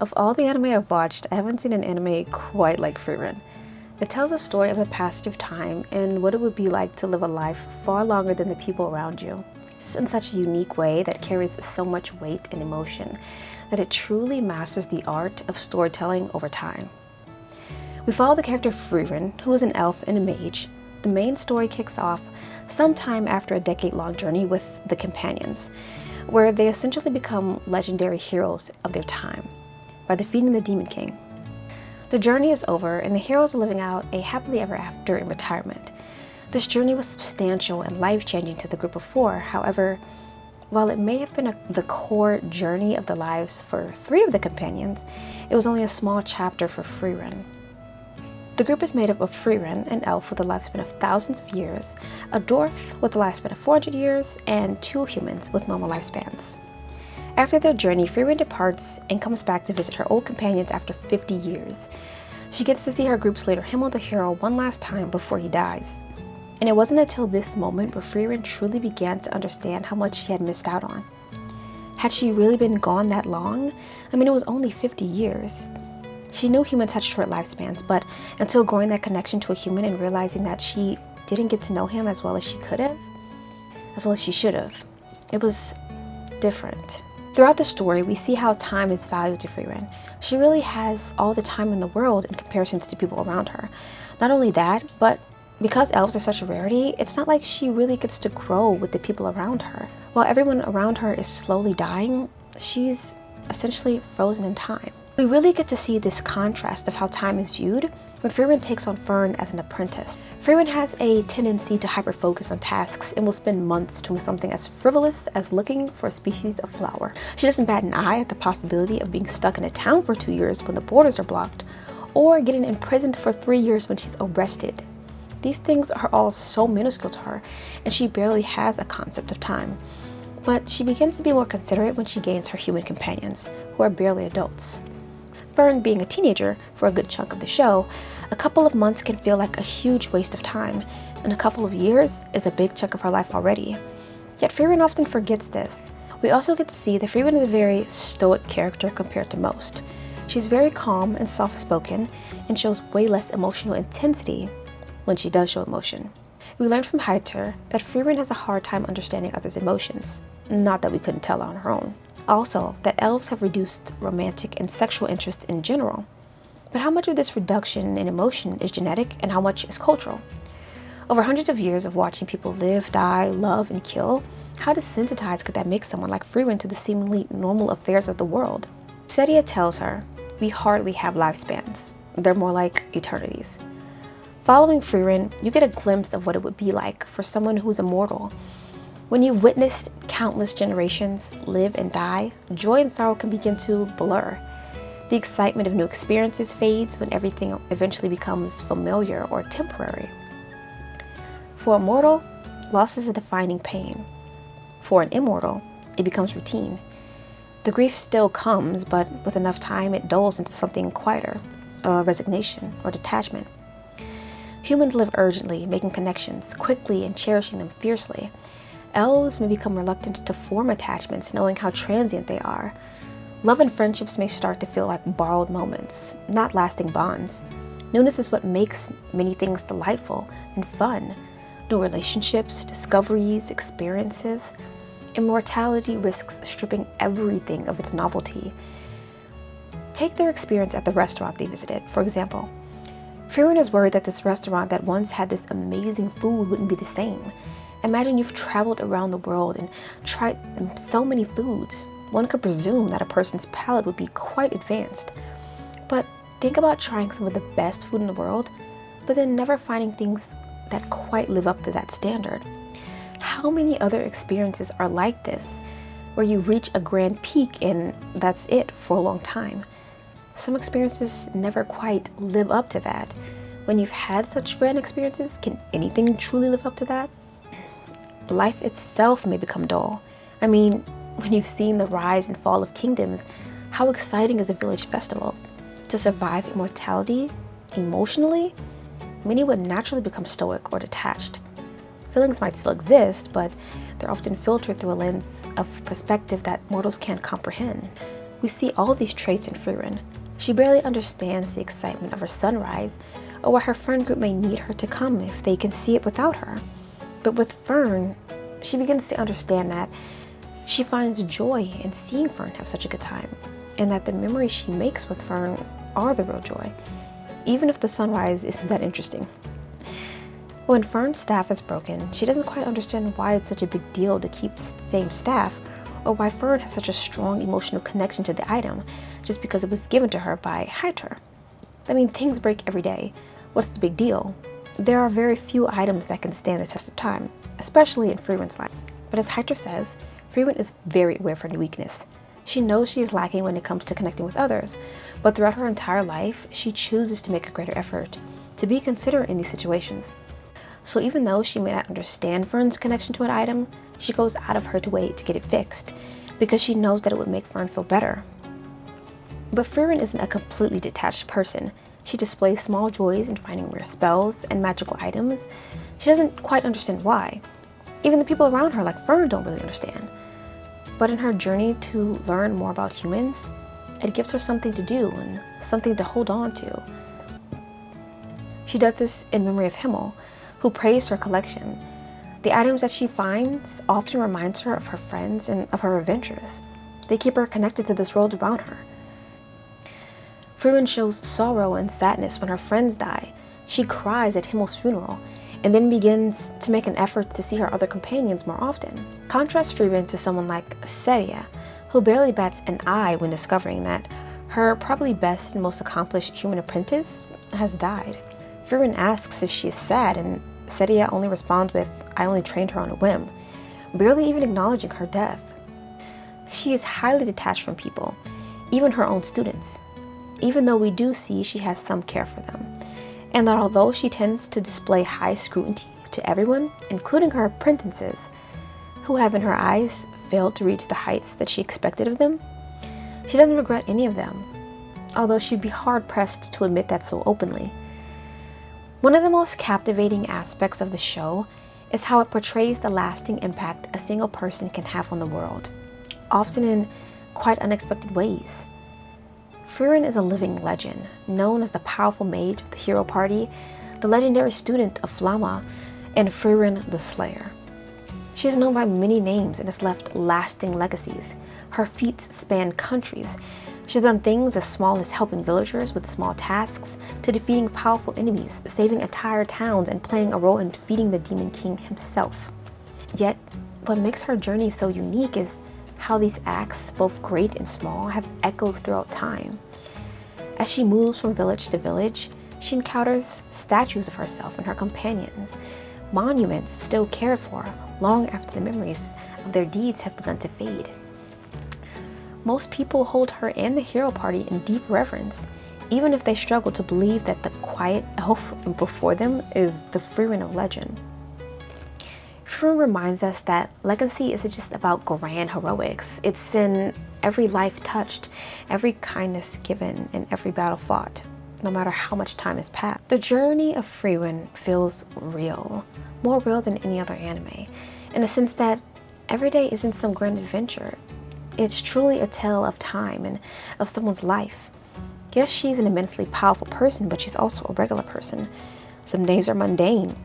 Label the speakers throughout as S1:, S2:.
S1: Of all the anime I've watched, I haven't seen an anime quite like Frieren. It tells a story of the passage of time and what it would be like to live a life far longer than the people around you. This is in such a unique way that carries so much weight and emotion that it truly masters the art of storytelling over time. We follow the character Frieren, who is an elf and a mage. The main story kicks off sometime after a decade-long journey with the companions, where they essentially become legendary heroes of their time by defeating the Demon King. The journey is over and the heroes are living out a happily ever after in retirement. This journey was substantial and life-changing to the group of four. However, while it may have been the core journey of the lives for three of the companions, it was only a small chapter for Frieren. The group is made up of Frieren, an elf with a lifespan of thousands of years, a dwarf with a lifespan of 400 years, and two humans with normal lifespans. After their journey, Frieren departs and comes back to visit her old companions after 50 years. She gets to see her group's leader Himmel the hero one last time before he dies. And it wasn't until this moment where Frieren truly began to understand how much she had missed out on. Had she really been gone that long? I mean, it was only 50 years. She knew humans had short lifespans, but until growing that connection to a human and realizing that she didn't get to know him as well as she could have, as well as she should have, it was different. Throughout the story, we see how time is valued to Frieren. She really has all the time in the world in comparison to people around her. Not only that, but because elves are such a rarity, it's not like she really gets to grow with the people around her. While everyone around her is slowly dying, she's essentially frozen in time. We really get to see this contrast of how time is viewed when Frieren takes on Fern as an apprentice. Frieren has a tendency to hyper-focus on tasks and will spend months doing something as frivolous as looking for a species of flower. She doesn't bat an eye at the possibility of being stuck in a town for 2 years when the borders are blocked, or getting imprisoned for 3 years when she's arrested. These things are all so minuscule to her, and she barely has a concept of time. But she begins to be more considerate when she gains her human companions, who are barely adults. Fern being a teenager for a good chunk of the show, a couple of months can feel like a huge waste of time, and a couple of years is a big chunk of her life already. Yet Frieren often forgets this. We also get to see that Frieren is a very stoic character compared to most. She's very calm and soft-spoken, and shows way less emotional intensity when she does show emotion. We learned from Heiter that Frieren has a hard time understanding others' emotions, not that we couldn't tell on her own. Also, that elves have reduced romantic and sexual interest in general. But how much of this reduction in emotion is genetic and how much is cultural? Over hundreds of years of watching people live, die, love, and kill, how desensitized could that make someone like Frieren to the seemingly normal affairs of the world? Sedia tells her, "We hardly have lifespans. They're more like eternities." Following Frieren, you get a glimpse of what it would be like for someone who's immortal. When you've witnessed countless generations live and die, joy and sorrow can begin to blur. The excitement of new experiences fades when everything eventually becomes familiar or temporary. For a mortal, loss is a defining pain. For an immortal, it becomes routine. The grief still comes, but with enough time it dulls into something quieter, resignation or detachment. Humans live urgently, making connections quickly and cherishing them fiercely. Elves may become reluctant to form attachments, knowing how transient they are. Love and friendships may start to feel like borrowed moments, not lasting bonds. Newness is what makes many things delightful and fun. New relationships, discoveries, experiences. Immortality risks stripping everything of its novelty. Take their experience at the restaurant they visited, for example. Frieren is worried that this restaurant that once had this amazing food wouldn't be the same. Imagine you've traveled around the world and tried so many foods. One could presume that a person's palate would be quite advanced. But think about trying some of the best food in the world, but then never finding things that quite live up to that standard. How many other experiences are like this, where you reach a grand peak and that's it for a long time? Some experiences never quite live up to that. When you've had such grand experiences, can anything truly live up to that? Life itself may become dull. I mean, when you've seen the rise and fall of kingdoms, how exciting is a village festival? To survive immortality emotionally, many would naturally become stoic or detached. Feelings might still exist, but they're often filtered through a lens of perspective that mortals can't comprehend. We see all these traits in Frieren. She barely understands the excitement of her sunrise, or why her friend group may need her to come if they can see it without her. But with Fern, she begins to understand that she finds joy in seeing Fern have such a good time, and that the memories she makes with Fern are the real joy, even if the sunrise isn't that interesting. When Fern's staff is broken, she doesn't quite understand why it's such a big deal to keep the same staff, or why Fern has such a strong emotional connection to the item just because it was given to her by Heiter. I mean, things break every day. What's the big deal? There are very few items that can stand the test of time, especially in Frieren's life. But as Heiter says, Frieren is very aware of her weakness. She knows she is lacking when it comes to connecting with others, but throughout her entire life, she chooses to make a greater effort to be considerate in these situations. So even though she may not understand Fern's connection to an item, she goes out of her way to get it fixed, because she knows that it would make Fern feel better. But Frieren isn't a completely detached person. She displays small joys in finding rare spells and magical items. She doesn't quite understand why. Even the people around her, like Fern, don't really understand. But in her journey to learn more about humans, it gives her something to do and something to hold on to. She does this in memory of Himmel, who praised her collection. The items that she finds often reminds her of her friends and of her adventures. They keep her connected to this world around her. Frieren shows sorrow and sadness when her friends die. She cries at Himmel's funeral, and then begins to make an effort to see her other companions more often. Contrast Frieren to someone like Seria, who barely bats an eye when discovering that her probably best and most accomplished human apprentice has died. Frieren asks if she is sad, and Seria only responds with, "I only trained her on a whim," barely even acknowledging her death. She is highly detached from people, even her own students, even though we do see she has some care for them. And that although she tends to display high scrutiny to everyone, including her apprentices, who have in her eyes failed to reach the heights that she expected of them, she doesn't regret any of them, although she'd be hard-pressed to admit that so openly. One of the most captivating aspects of the show is how it portrays the lasting impact a single person can have on the world, often in quite unexpected ways. Frieren is a living legend, known as the powerful mage of the hero party, the legendary student of Flamma, and Frieren the Slayer. She is known by many names and has left lasting legacies. Her feats span countries. She's done things as small as helping villagers with small tasks, to defeating powerful enemies, saving entire towns, and playing a role in defeating the Demon King himself. Yet, what makes her journey so unique is how these acts, both great and small, have echoed throughout time. As she moves from village to village, she encounters statues of herself and her companions, monuments still cared for long after the memories of their deeds have begun to fade. Most people hold her and the hero party in deep reverence, even if they struggle to believe that the quiet elf before them is the Frieren of legend. Frieren reminds us that legacy isn't just about grand heroics. It's in every life touched, every kindness given, and every battle fought, no matter how much time has passed. The journey of Frieren feels real, more real than any other anime, in a sense that every day isn't some grand adventure. It's truly a tale of time and of someone's life. Yes, she's an immensely powerful person, but she's also a regular person. Some days are mundane.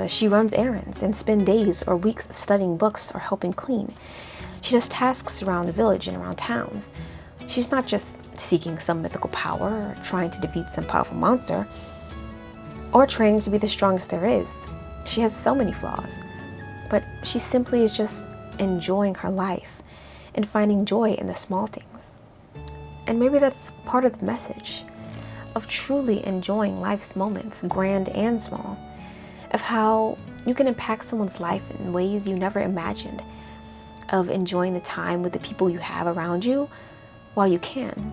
S1: She runs errands and spends days or weeks studying books or helping clean. She does tasks around the village and around towns. She's not just seeking some mythical power or trying to defeat some powerful monster or training to be the strongest there is. She has so many flaws, but she simply is just enjoying her life and finding joy in the small things. And maybe that's part of the message of truly enjoying life's moments, grand and small, of how you can impact someone's life in ways you never imagined, of enjoying the time with the people you have around you while you can.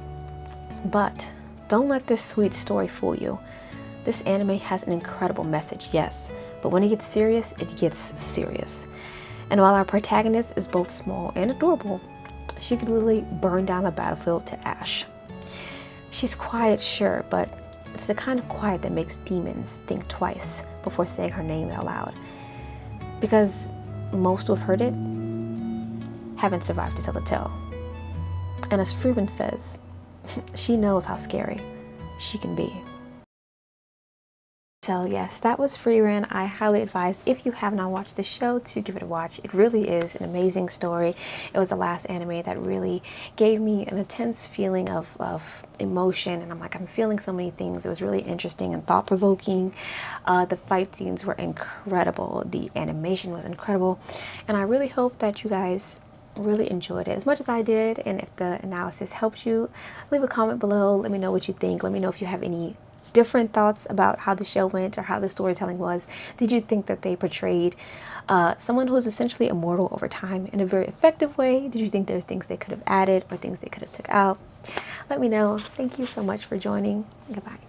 S1: But don't let this sweet story fool you. This anime has an incredible message, yes, but when it gets serious, it gets serious. And while our protagonist is both small and adorable, she could literally burn down a battlefield to ash. She's quiet, sure, but it's the kind of quiet that makes demons think twice before saying her name out loud. Because most who have heard it haven't survived to tell the tale. And as Frieren says, she knows how scary she can be. So yes, that was Frieren. I highly advise, if you have not watched the show, to give it a watch. It really is an amazing story. It was the last anime that really gave me an intense feeling of emotion, and I'm feeling so many things. It was really interesting and thought-provoking. The fight scenes were incredible. The animation was incredible, and I really hope that you guys really enjoyed it as much as I did. And if the analysis helped you, leave a comment below. Let me know what you think. Let me know if you have any different thoughts about how the show went or how the storytelling was. Did you think that they portrayed someone who is essentially immortal over time in a very effective way? Did you think there's things they could have added or things they could have took out? Let me know. Thank you so much for joining. Goodbye.